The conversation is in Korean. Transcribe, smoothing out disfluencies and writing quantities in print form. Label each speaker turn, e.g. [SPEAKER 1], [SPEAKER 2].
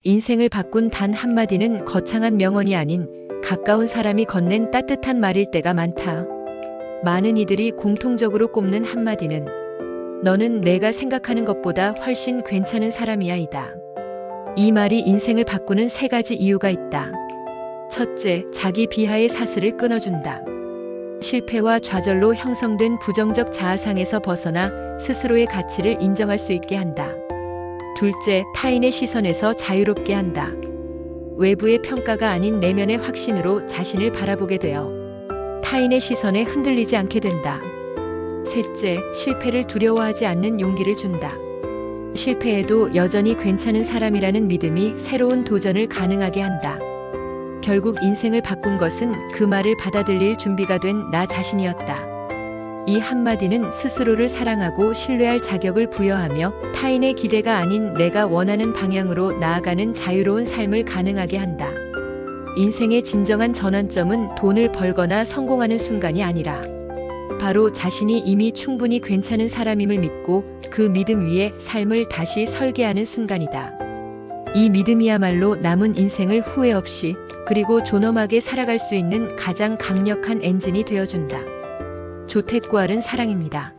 [SPEAKER 1] 인생을 바꾼 단 한마디는 거창한 명언이 아닌 가까운 사람이 건넨 따뜻한 말일 때가 많다. 많은 이들이 공통적으로 꼽는 한마디는 너는 내가 생각하는 것보다 훨씬 괜찮은 사람이야이다. 이 말이 인생을 바꾸는 세 가지 이유가 있다. 첫째, 자기 비하의 사슬을 끊어준다. 실패와 좌절로 형성된 부정적 자아상에서 벗어나 스스로의 가치를 인정할 수 있게 한다. 둘째, 타인의 시선에서 자유롭게 한다. 외부의 평가가 아닌 내면의 확신으로 자신을 바라보게 되어 타인의 시선에 흔들리지 않게 된다. 셋째, 실패를 두려워하지 않는 용기를 준다. 실패해도 여전히 괜찮은 사람이라는 믿음이 새로운 도전을 가능하게 한다. 결국 인생을 바꾼 것은 그 말을 받아들일 준비가 된 나 자신이었다. 이 한마디는 스스로를 사랑하고 신뢰할 자격을 부여하며 타인의 기대가 아닌 내가 원하는 방향으로 나아가는 자유로운 삶을 가능하게 한다. 인생의 진정한 전환점은 돈을 벌거나 성공하는 순간이 아니라 바로 자신이 이미 충분히 괜찮은 사람임을 믿고 그 믿음 위에 삶을 다시 설계하는 순간이다. 이 믿음이야말로 남은 인생을 후회 없이 그리고 존엄하게 살아갈 수 있는 가장 강력한 엔진이 되어준다. 조택구알은 사랑입니다.